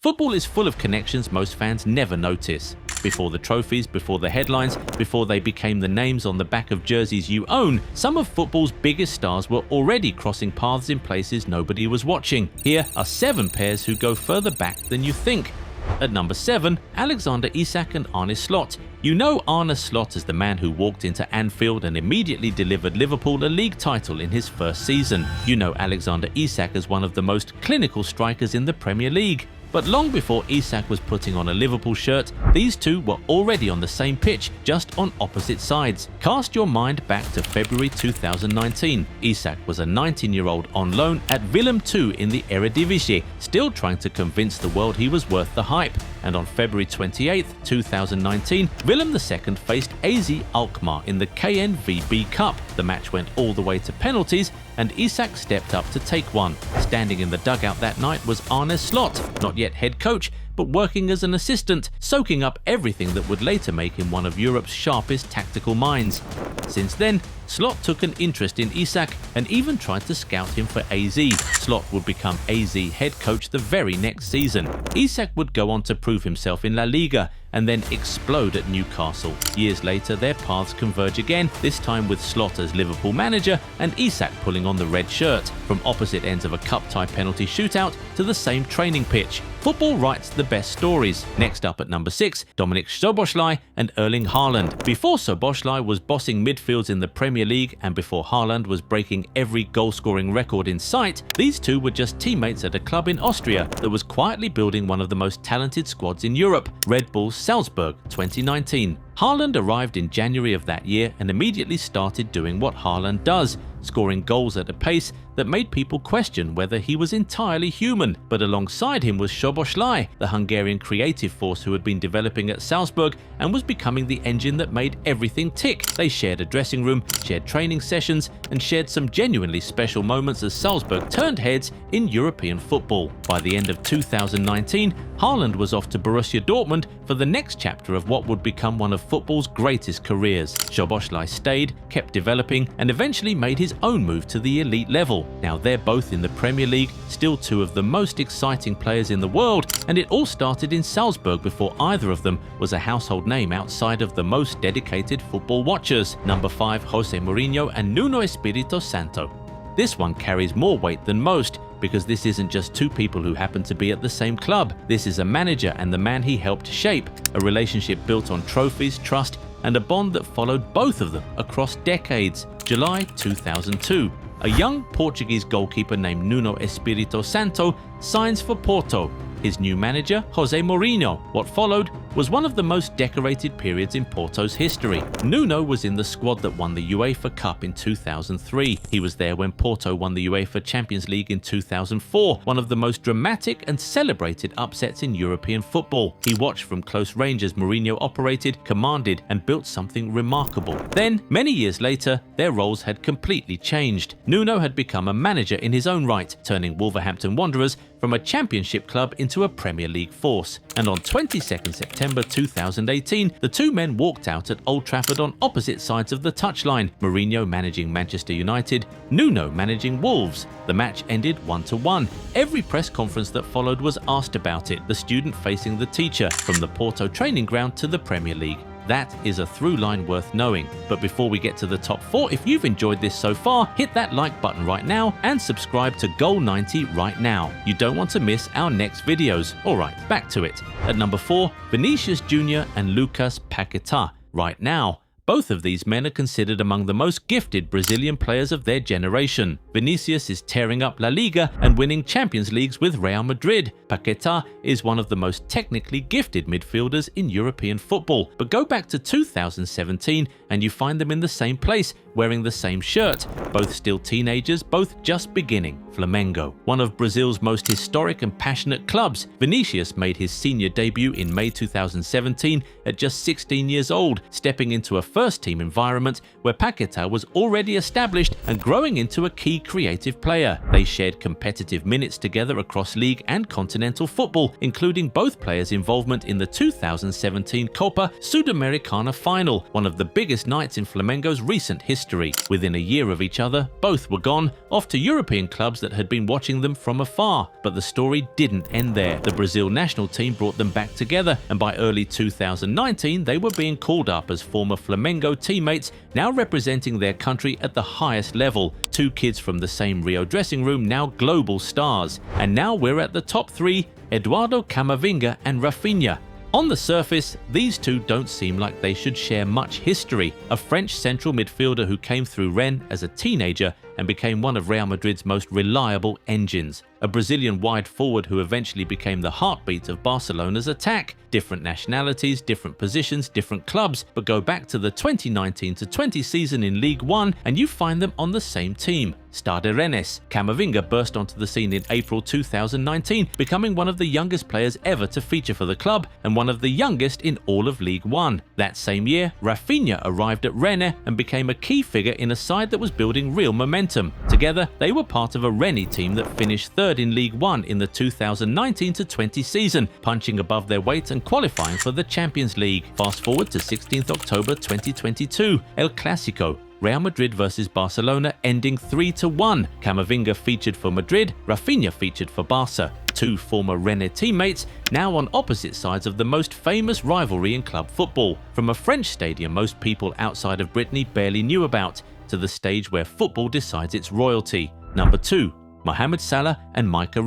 Football is full of connections most fans never notice. Before the trophies, before the headlines, before they became the names on the back of jerseys you own, some of football's biggest stars were already crossing paths in places nobody was watching. Here are 7 pairs who go further back than you think. At number 7, Alexander Isak and Arne Slot. You know Arne Slot as the man who walked into Anfield and immediately delivered Liverpool a league title in his first season. You know Alexander Isak as one of the most clinical strikers in the Premier League. But long before Isak was putting on a Liverpool shirt, these two were already on the same pitch, just on opposite sides. Cast your mind back to February 2019. Isak was a 19-year-old on loan at Willem II in the Eredivisie, still trying to convince the world he was worth the hype. And on February 28, 2019, Willem II faced AZ Alkmaar in the KNVB Cup. The match went all the way to penalties, and Isak stepped up to take one. Standing in the dugout that night was Arne Slot, not yet head coach, but working as an assistant, soaking up everything that would later make him one of Europe's sharpest tactical minds. Since then, Slot took an interest in Isak and even tried to scout him for AZ. Slot would become AZ head coach the very next season. Isak would go on to prove himself in La Liga and then explode at Newcastle. Years later, their paths converge again, this time with Slot as Liverpool manager and Isak pulling on the red shirt. From opposite ends of a cup-tie penalty shootout to the same training pitch. Football writes the best stories. Next up at number 6, Vinicius Jr and Erling Haaland. Before Szoboszlai was bossing midfields in the Premier League and before Haaland was breaking every goal-scoring record in sight, these two were just teammates at a club in Austria that was quietly building one of the most talented squads in Europe, Red Bull Salzburg 2019. Haaland arrived in January of that year and immediately started doing what Haaland does, scoring goals at a pace that made people question whether he was entirely human. But alongside him was Szoboszlai, the Hungarian creative force who had been developing at Salzburg and was becoming the engine that made everything tick. They shared a dressing room, shared training sessions, and shared some genuinely special moments as Salzburg turned heads in European football. By the end of 2019, Haaland was off to Borussia Dortmund for the next chapter of what would become one of football's greatest careers. Szoboszlai stayed, kept developing, and eventually made his own move to the elite level. Now they're both in the Premier League, still two of the most exciting players in the world, and it all started in Salzburg before either of them was a household name outside of the most dedicated football watchers. Number 5, Jose Mourinho and Nuno Espirito Santo. This one carries more weight than most, because this isn't just two people who happen to be at the same club. This is a manager and the man he helped shape, a relationship built on trophies, trust, and a bond that followed both of them across decades. July 2002. A young Portuguese goalkeeper named Nuno Espirito Santo signs for Porto. His new manager, Jose Mourinho. What followed was one of the most decorated periods in Porto's history. Nuno was in the squad that won the UEFA Cup in 2003. He was there when Porto won the UEFA Champions League in 2004, one of the most dramatic and celebrated upsets in European football. He watched from close range as Mourinho operated, commanded, and built something remarkable. Then, many years later, their roles had completely changed. Nuno had become a manager in his own right, turning Wolverhampton Wanderers from a championship club into a Premier League force. And on 22nd September 2018, the two men walked out at Old Trafford on opposite sides of the touchline, Mourinho managing Manchester United, Nuno managing Wolves. The match ended 1-1. Every press conference that followed was asked about it, the student facing the teacher, from the Porto training ground to the Premier League. That is a through line worth knowing. But before we get to the top 4, if you've enjoyed this so far, hit that like button right now and subscribe to Goal 90 right now. You don't want to miss our next videos. Alright, back to it. At number 4, Vinicius Jr and Paqueta. Right now, both of these men are considered among the most gifted Brazilian players of their generation. Vinicius is tearing up La Liga and winning Champions Leagues with Real Madrid. Paqueta is one of the most technically gifted midfielders in European football. But go back to 2017 and you find them in the same place, wearing the same shirt. Both still teenagers, both just beginning. Flamengo, one of Brazil's most historic and passionate clubs. Vinicius made his senior debut in May 2017 at just 16 years old, stepping into a first-team environment where Paqueta was already established and growing into a key creative player. They shared competitive minutes together across league and continental football, including both players' involvement in the 2017 Copa Sudamericana final, one of the biggest nights in Flamengo's recent history. history. Within a year of each other, both were gone, off to European clubs that had been watching them from afar. But the story didn't end there. The Brazil national team brought them back together, and by early 2019 they were being called up as former Flamengo teammates, now representing their country at the highest level. Two kids from the same Rio dressing room, now global stars. And now we're at the top three: Eduardo Camavinga and Raphinha. On the surface, these two don't seem like they should share much history. A French central midfielder who came through Rennes as a teenager and became one of Real Madrid's most reliable engines. A Brazilian wide forward who eventually became the heartbeat of Barcelona's attack. Different nationalities, different positions, different clubs, but go back to the 2019-20 season in League One and you find them on the same team. Stade Rennes. Camavinga burst onto the scene in April 2019, becoming one of the youngest players ever to feature for the club and one of the youngest in all of League One. That same year, Raphinha arrived at Rennes and became a key figure in a side that was building real momentum. Together, they were part of a Rennes team that finished third in League One in the 2019-20 season, punching above their weight and qualifying for the Champions League. Fast forward to 16th October 2022, El Clásico. Real Madrid versus Barcelona ending 3-1. Camavinga featured for Madrid, Raphinha featured for Barca. Two former Rennes teammates, now on opposite sides of the most famous rivalry in club football. From a French stadium most people outside of Brittany barely knew about, to the stage where football decides its royalty. Number 2. Mohamed Salah and Micah.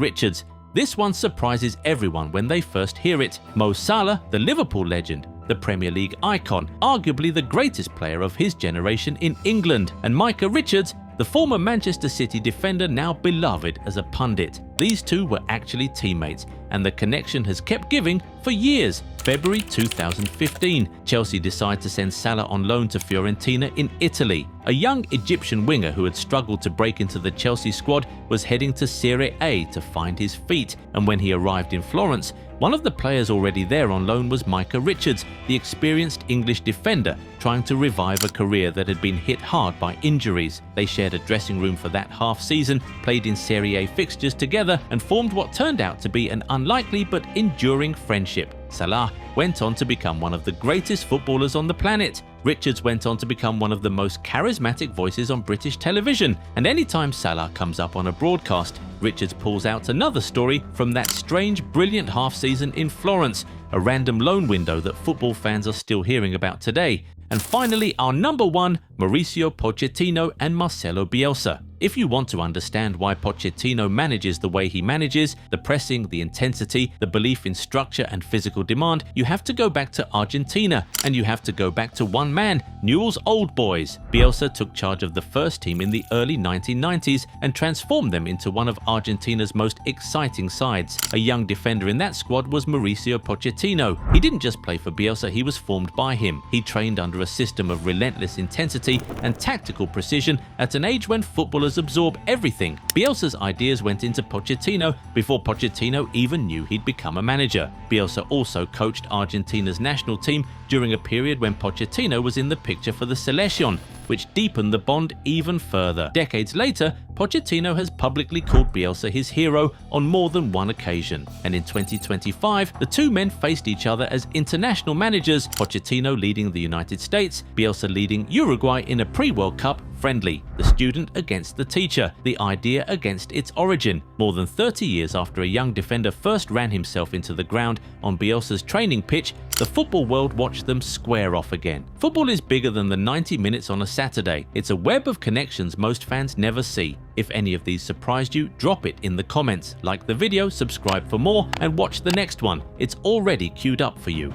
This one surprises everyone when they first hear it. Mo Salah, the Liverpool legend, the Premier League icon, arguably the greatest player of his generation in England, and Micah, the former Manchester City defender now beloved as a pundit. These two were actually teammates, and the connection has kept giving for years. February 2015, Chelsea decide to send Salah on loan to Fiorentina in Italy. A young Egyptian winger who had struggled to break into the Chelsea squad was heading to Serie A to find his feet, and when he arrived in Florence, one of the players already there on loan was Micah, the experienced English defender trying to revive a career that had been hit hard by injuries. They shared a dressing room for that half season, played in Serie A fixtures together, and formed what turned out to be an unlikely but enduring friendship. Salah went on to become one of the greatest footballers on the planet. Richards went on to become one of the most charismatic voices on British television, and anytime Salah comes up on a broadcast, Richards pulls out another story from that strange, brilliant half-season in Florence, a random loan window that football fans are still hearing about today. And finally, our number 1, Mauricio Pochettino and Marcelo Bielsa. If you want to understand why Pochettino manages the way he manages, the pressing, the intensity, the belief in structure and physical demand, you have to go back to Argentina, and you have to go back to one man, Newell's Old Boys. Bielsa took charge of the first team in the early 1990s and transformed them into one of Argentina's most exciting sides. A young defender in that squad was Mauricio Pochettino. He didn't just play for Bielsa, he was formed by him. He trained under a system of relentless intensity and tactical precision at an age when footballers absorb everything. Bielsa's ideas went into Pochettino before Pochettino even knew he'd become a manager. Bielsa also coached Argentina's national team during a period when Pochettino was in the picture for the Selección, which deepened the bond even further. Decades later, Pochettino has publicly called Bielsa his hero on more than one occasion. And in 2025, the two men faced each other as international managers, Pochettino leading the United States, Bielsa leading Uruguay in a pre-World Cup friendly. The student against the teacher, the idea against its origin. More than 30 years after a young defender first ran himself into the ground on Bielsa's training pitch, the football world watched them square off again. Football is bigger than the 90 minutes on a Saturday. It's a web of connections most fans never see. If any of these surprised you, drop it in the comments. Like the video, subscribe for more, and watch the next one. It's already queued up for you.